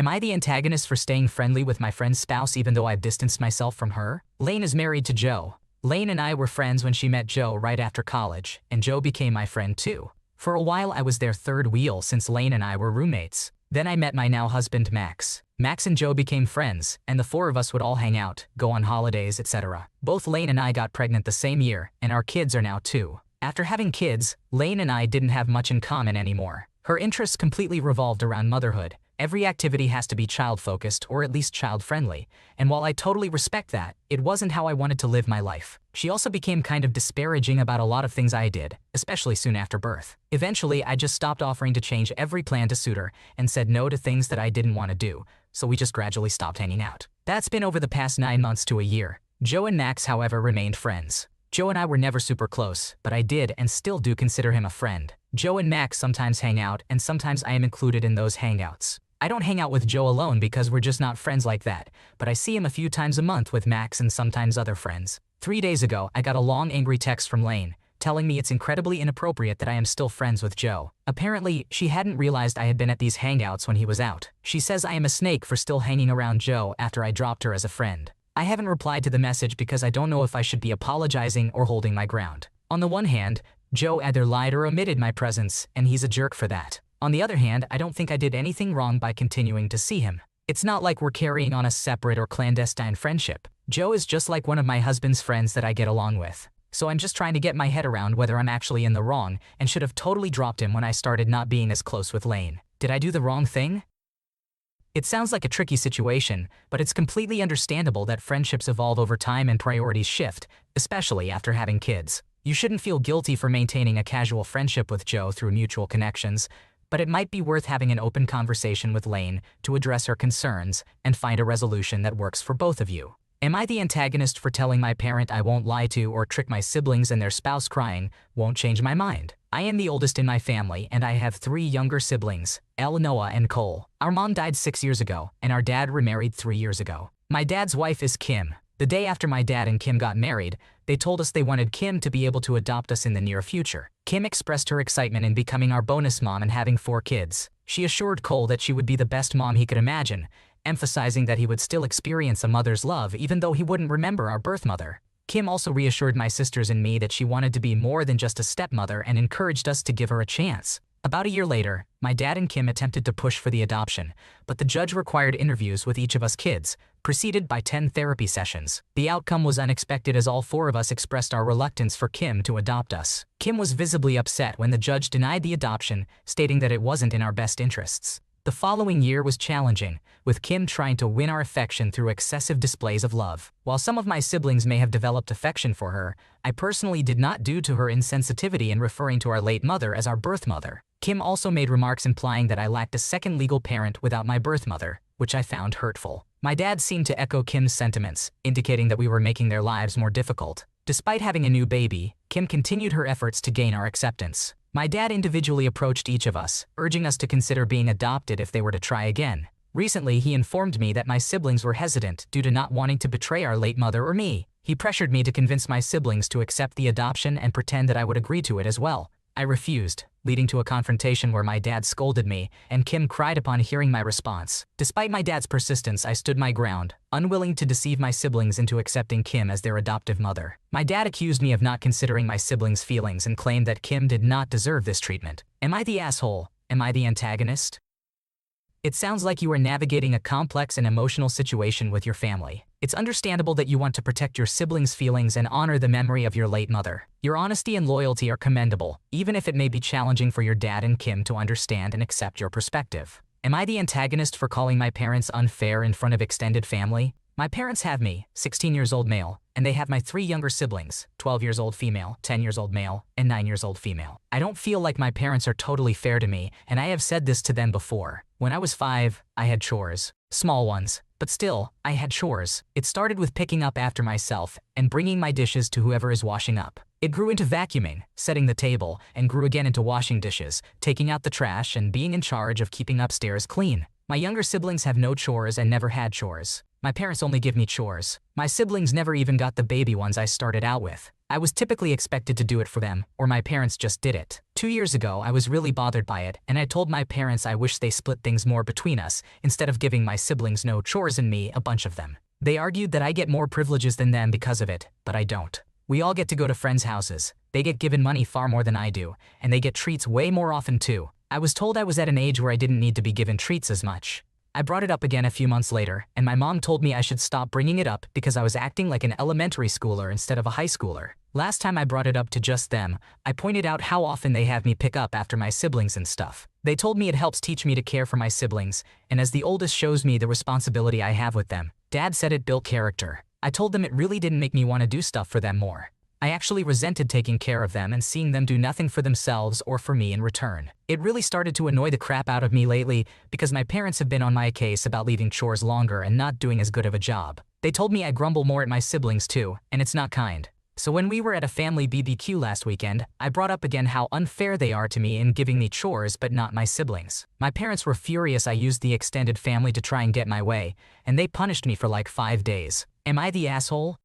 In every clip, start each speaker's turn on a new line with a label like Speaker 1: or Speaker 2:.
Speaker 1: Am I the antagonist for staying friendly with my friend's spouse even though I've distanced myself from her? Lane is married to Joe. Lane and I were friends when she met Joe right after college, and Joe became my friend too. For a while I was their third wheel since Lane and I were roommates. Then I met my now husband Max. Max and Joe became friends, and the four of us would all hang out, go on holidays, etc. Both Lane and I got pregnant the same year, and our kids are now 2. After having kids, Lane and I didn't have much in common anymore. Her interests completely revolved around motherhood. Every activity has to be child-focused or at least child-friendly, and while I totally respect that, it wasn't how I wanted to live my life. She also became kind of disparaging about a lot of things I did, especially soon after birth. Eventually, I just stopped offering to change every plan to suit her and said no to things that I didn't want to do, so we just gradually stopped hanging out. That's been over the past 9 months to a year. Joe and Max, however, remained friends. Joe and I were never super close, but I did and still do consider him a friend. Joe and Max sometimes hang out, and sometimes I am included in those hangouts. I don't hang out with Joe alone because we're just not friends like that, but I see him a few times a month with Max and sometimes other friends. 3 days ago, I got a long angry text from Lane, telling me it's incredibly inappropriate that I am still friends with Joe. Apparently, she hadn't realized I had been at these hangouts when he was out. She says I am a snake for still hanging around Joe after I dropped her as a friend. I haven't replied to the message because I don't know if I should be apologizing or holding my ground. On the one hand, Joe either lied or omitted my presence, and he's a jerk for that. On the other hand, I don't think I did anything wrong by continuing to see him. It's not like we're carrying on a separate or clandestine friendship. Joe is just like one of my husband's friends that I get along with. So I'm just trying to get my head around whether I'm actually in the wrong and should have totally dropped him when I started not being as close with Lane. Did I do the wrong thing? It sounds like a tricky situation, but it's completely understandable that friendships evolve over time and priorities shift, especially after having kids. You shouldn't feel guilty for maintaining a casual friendship with Joe through mutual connections, but it might be worth having an open conversation with Lane to address her concerns and find a resolution that works for both of you. Am I the antagonist for telling my parent I won't lie to or trick my siblings and their spouse crying won't change my mind? I am the oldest in my family and I have 3 younger siblings, Elle, Noah, and Cole. Our mom died 6 years ago and our dad remarried 3 years ago. My dad's wife is Kim. The day after my dad and Kim got married, they told us they wanted Kim to be able to adopt us in the near future. Kim expressed her excitement in becoming our bonus mom and having 4 kids. She assured Cole that she would be the best mom he could imagine, emphasizing that he would still experience a mother's love even though he wouldn't remember our birth mother. Kim also reassured my sisters and me that she wanted to be more than just a stepmother and encouraged us to give her a chance. About a year later, my dad and Kim attempted to push for the adoption, but the judge required interviews with each of us kids, preceded by 10 therapy sessions. The outcome was unexpected as all 4 of us expressed our reluctance for Kim to adopt us. Kim was visibly upset when the judge denied the adoption, stating that it wasn't in our best interests. The following year was challenging, with Kim trying to win our affection through excessive displays of love. While some of my siblings may have developed affection for her, I personally did not due to her insensitivity in referring to our late mother as our birth mother. Kim also made remarks implying that I lacked a second legal parent without my birth mother, which I found hurtful. My dad seemed to echo Kim's sentiments, indicating that we were making their lives more difficult. Despite having a new baby, Kim continued her efforts to gain our acceptance. My dad individually approached each of us, urging us to consider being adopted if they were to try again. Recently, he informed me that my siblings were hesitant due to not wanting to betray our late mother or me. He pressured me to convince my siblings to accept the adoption and pretend that I would agree to it as well. I refused, leading to a confrontation where my dad scolded me, and Kim cried upon hearing my response. Despite my dad's persistence, I stood my ground, unwilling to deceive my siblings into accepting Kim as their adoptive mother. My dad accused me of not considering my siblings' feelings and claimed that Kim did not deserve this treatment. Am I the asshole? Am I the antagonist? It sounds like you are navigating a complex and emotional situation with your family. It's understandable that you want to protect your siblings' feelings and honor the memory of your late mother. Your honesty and loyalty are commendable, even if it may be challenging for your dad and Kim to understand and accept your perspective. Am I the antagonist for calling my parents unfair in front of extended family? My parents have me, 16 years old male, and they have my 3 younger siblings, 12 years old female, 10 years old male, and 9 years old female. I don't feel like my parents are totally fair to me, and I have said this to them before. When I was 5, I had chores. Small ones, but still, I had chores. It started with picking up after myself and bringing my dishes to whoever is washing up. It grew into vacuuming, setting the table, and grew again into washing dishes, taking out the trash, and being in charge of keeping upstairs clean. My younger siblings have no chores and never had chores. My parents only give me chores. My siblings never even got the baby ones I started out with. I was typically expected to do it for them, or my parents just did it. 2 years ago, I was really bothered by it, and I told my parents I wish they split things more between us, instead of giving my siblings no chores and me a bunch of them. They argued that I get more privileges than them because of it, but I don't. We all get to go to friends' houses. They get given money far more than I do, and they get treats way more often too. I was told I was at an age where I didn't need to be given treats as much. I brought it up again a few months later, and my mom told me I should stop bringing it up because I was acting like an elementary schooler instead of a high schooler. Last time I brought it up to just them, I pointed out how often they have me pick up after my siblings and stuff. They told me it helps teach me to care for my siblings, and as the oldest shows me the responsibility I have with them. Dad said it built character. I told them it really didn't make me want to do stuff for them more. I actually resented taking care of them and seeing them do nothing for themselves or for me in return. It really started to annoy the crap out of me lately because my parents have been on my case about leaving chores longer and not doing as good of a job. They told me I grumble more at my siblings too, and it's not kind. So when we were at a family BBQ last weekend, I brought up again how unfair they are to me in giving me chores but not my siblings. My parents were furious I used the extended family to try and get my way, and they punished me for like 5 days. Am I the asshole?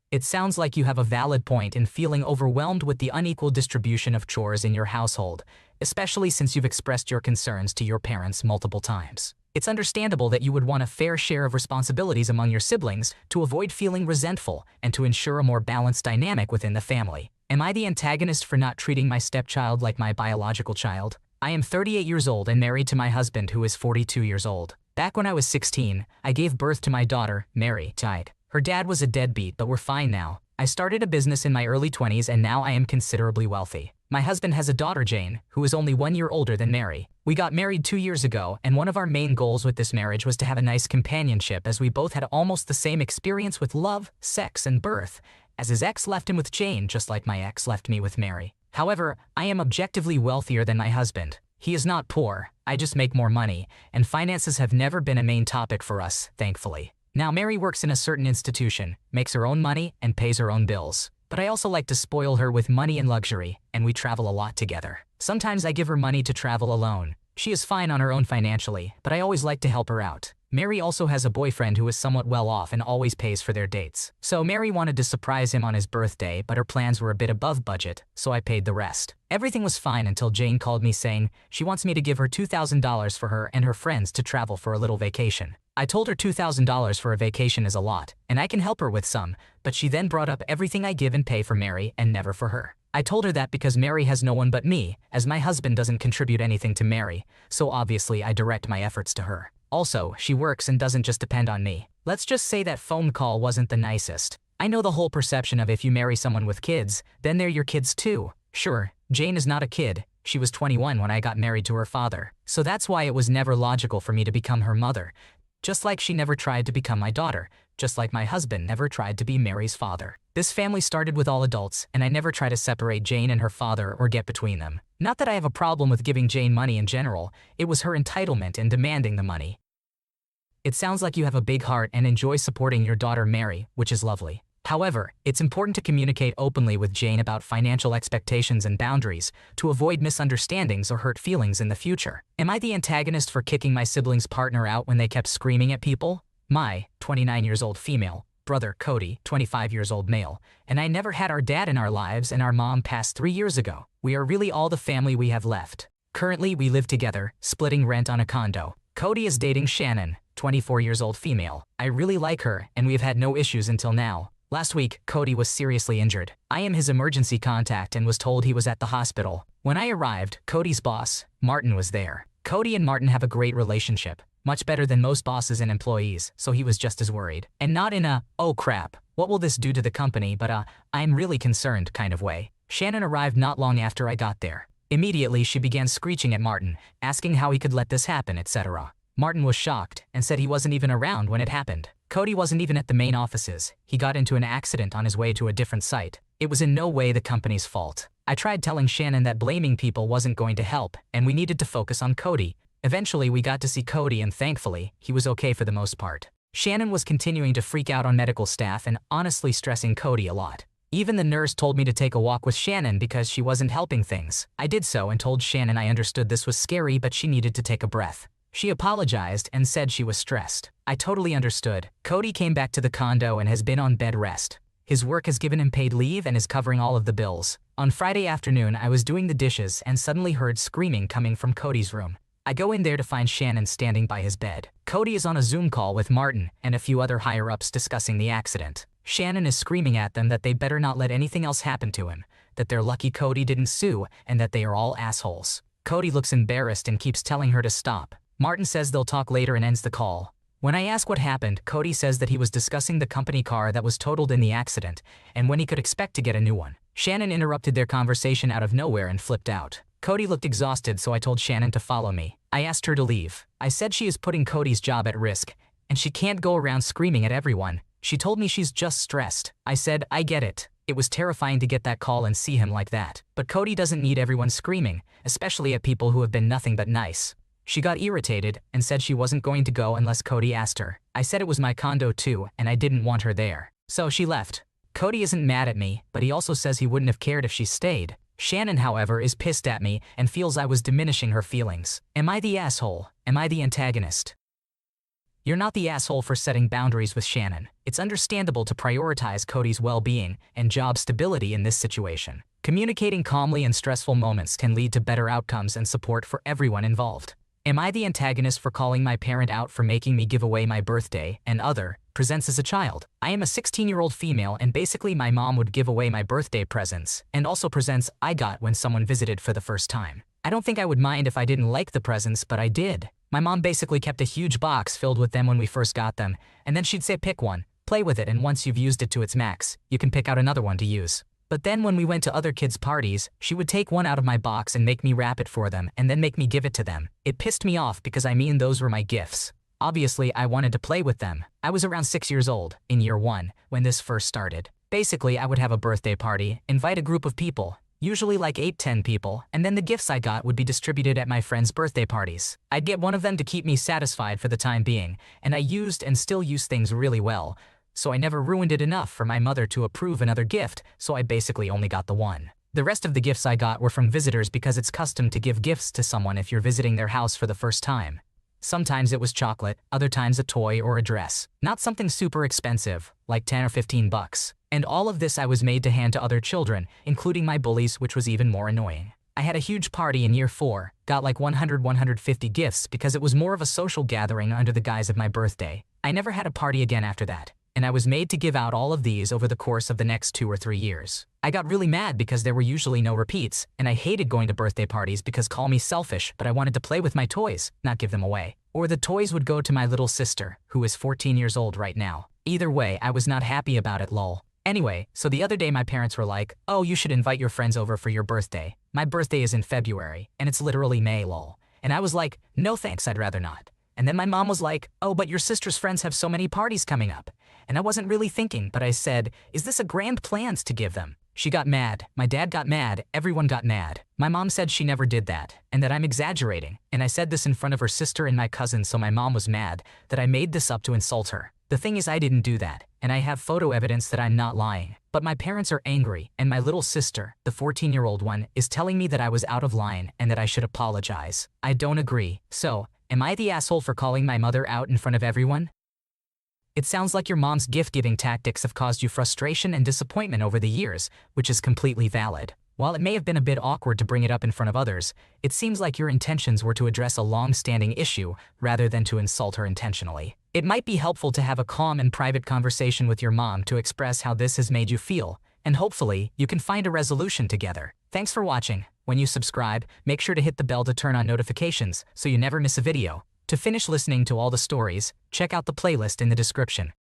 Speaker 1: It sounds like you have a valid point in feeling overwhelmed with the unequal distribution of chores in your household, especially since you've expressed your concerns to your parents multiple times. It's understandable that you would want a fair share of responsibilities among your siblings to avoid feeling resentful and to ensure a more balanced dynamic within the family. Am I the antagonist for not treating my stepchild like my biological child? I am 38 years old and married to my husband who is 42 years old. Back when I was 16, I gave birth to my daughter, Mary, died. Her dad was a deadbeat, but we're fine now. I started a business in my early 20s and now I am considerably wealthy. My husband has a daughter, Jane, who is only 1 year older than Mary. We got married 2 years ago, and one of our main goals with this marriage was to have a nice companionship as we both had almost the same experience with love, sex, and birth, as his ex left him with Jane just like my ex left me with Mary. However, I am objectively wealthier than my husband. He is not poor, I just make more money, and finances have never been a main topic for us, thankfully. Now Mary works in a certain institution, makes her own money, and pays her own bills. But I also like to spoil her with money and luxury, and we travel a lot together. Sometimes I give her money to travel alone. She is fine on her own financially, but I always like to help her out. Mary also has a boyfriend who is somewhat well off and always pays for their dates. So Mary wanted to surprise him on his birthday, but her plans were a bit above budget, so I paid the rest. Everything was fine until Jane called me saying she wants me to give her $2,000 for her and her friends to travel for a little vacation. I told her $2,000 for a vacation is a lot, and I can help her with some, but she then brought up everything I give and pay for Mary and never for her. I told her that because Mary has no one but me, as my husband doesn't contribute anything to Mary, so obviously I direct my efforts to her. Also, she works and doesn't just depend on me. Let's just say that phone call wasn't the nicest. I know the whole perception of if you marry someone with kids, then they're your kids too. Sure, Jane is not a kid. She was 21 when I got married to her father, so that's why it was never logical for me to become her mother. Just like she never tried to become my daughter, just like my husband never tried to be Mary's father. This family started with all adults, and I never try to separate Jane and her father or get between them. Not that I have a problem with giving Jane money in general, it was her entitlement in demanding the money. It sounds like you have a big heart and enjoy supporting your daughter Mary, which is lovely. However, it's important to communicate openly with Jane about financial expectations and boundaries to avoid misunderstandings or hurt feelings in the future. Am I the antagonist for kicking my siblings' partner out when they kept screaming at people? My 29 years old female brother Cody, 25 years old male, and I never had our dad in our lives, and our mom passed 3 years ago. We are really all the family we have left. Currently, we live together, splitting rent on a condo. Cody is dating Shannon, 24 years old female. I really like her, and we've had no issues until now. Last week, Cody was seriously injured. I am his emergency contact and was told he was at the hospital. When I arrived, Cody's boss, Martin, was there. Cody and Martin have a great relationship, much better than most bosses and employees, so he was just as worried. And not in a, oh crap, what will this do to the company, but I'm really concerned kind of way. Shannon arrived not long after I got there. Immediately, she began screeching at Martin, asking how he could let this happen, etc. Martin was shocked and said he wasn't even around when it happened. Cody wasn't even at the main offices. He got into an accident on his way to a different site. It was in no way the company's fault. I tried telling Shannon that blaming people wasn't going to help, and we needed to focus on Cody. Eventually, we got to see Cody, and thankfully, he was okay for the most part. Shannon was continuing to freak out on medical staff and honestly stressing Cody a lot. Even the nurse told me to take a walk with Shannon because she wasn't helping things. I did so and told Shannon I understood this was scary, but she needed to take a breath. She apologized and said she was stressed. I totally understood. Cody came back to the condo and has been on bed rest. His work has given him paid leave and is covering all of the bills. On Friday afternoon, I was doing the dishes and suddenly heard screaming coming from Cody's room. I go in there to find Shannon standing by his bed. Cody is on a Zoom call with Martin and a few other higher-ups discussing the accident. Shannon is screaming at them that they better not let anything else happen to him, that they're lucky Cody didn't sue, and that they are all assholes. Cody looks embarrassed and keeps telling her to stop. Martin says they'll talk later and ends the call. When I ask what happened, Cody says that he was discussing the company car that was totaled in the accident and when he could expect to get a new one. Shannon interrupted their conversation out of nowhere and flipped out. Cody looked exhausted, so I told Shannon to follow me. I asked her to leave. I said she is putting Cody's job at risk, and she can't go around screaming at everyone. She told me she's just stressed. I said, I get it. It was terrifying to get that call and see him like that. But Cody doesn't need everyone screaming, especially at people who have been nothing but nice. She got irritated and said she wasn't going to go unless Cody asked her. I said it was my condo too, and I didn't want her there. So she left. Cody isn't mad at me, but he also says he wouldn't have cared if she stayed. Shannon, however, is pissed at me and feels I was diminishing her feelings. Am I the asshole? Am I the antagonist? You're not the asshole for setting boundaries with Shannon. It's understandable to prioritize Cody's well-being and job stability in this situation. Communicating calmly in stressful moments can lead to better outcomes and support for everyone involved. Am I the antagonist for calling my parent out for making me give away my birthday and other presents as a child? I am a 16-year-old female, and basically my mom would give away my birthday presents and also presents I got when someone visited for the first time. I don't think I would mind if I didn't like the presents, but I did. My mom basically kept a huge box filled with them when we first got them, and then she'd say pick one, play with it, and once you've used it to its max, you can pick out another one to use. But then when we went to other kids' parties, she would take one out of my box and make me wrap it for them and then make me give it to them. It pissed me off because those were my gifts. Obviously, I wanted to play with them. I was around 6 years old, in year 1, when this first started. Basically, I would have a birthday party, invite a group of people, usually like 8-10 people, and then the gifts I got would be distributed at my friends' birthday parties. I'd get one of them to keep me satisfied for the time being, and I used and still use things really well. So I never ruined it enough for my mother to approve another gift, so I basically only got the one. The rest of the gifts I got were from visitors because it's custom to give gifts to someone if you're visiting their house for the first time. Sometimes it was chocolate, other times a toy or a dress. Not something super expensive, like 10 or 15 bucks. And all of this I was made to hand to other children, including my bullies, which was even more annoying. I had a huge party in year 4, got like 150 gifts because it was more of a social gathering under the guise of my birthday. I never had a party again after that, and I was made to give out all of these over the course of the next 2 or 3 years. I got really mad because there were usually no repeats, and I hated going to birthday parties because call me selfish, but I wanted to play with my toys, not give them away. Or the toys would go to my little sister, who is 14 years old right now. Either way, I was not happy about it, lol. Anyway, so the other day my parents were like, oh, you should invite your friends over for your birthday. My birthday is in February, and it's literally May, lol. And I was like, no thanks, I'd rather not. And then my mom was like, oh, but your sister's friends have so many parties coming up. And I wasn't really thinking, but I said, is this a grand plans to give them? She got mad, my dad got mad, everyone got mad. My mom said she never did that, and that I'm exaggerating. And I said this in front of her sister and my cousin, so my mom was mad that I made this up to insult her. The thing is, I didn't do that, and I have photo evidence that I'm not lying. But my parents are angry, and my little sister, the 14-year-old one, is telling me that I was out of line and that I should apologize. I don't agree. So, am I the asshole for calling my mother out in front of everyone? It sounds like your mom's gift-giving tactics have caused you frustration and disappointment over the years, which is completely valid. While it may have been a bit awkward to bring it up in front of others, it seems like your intentions were to address a long-standing issue rather than to insult her intentionally. It might be helpful to have a calm and private conversation with your mom to express how this has made you feel, and hopefully, you can find a resolution together. Thanks for watching. When you subscribe, make sure to hit the bell to turn on notifications so you never miss a video. To finish listening to all the stories, check out the playlist in the description.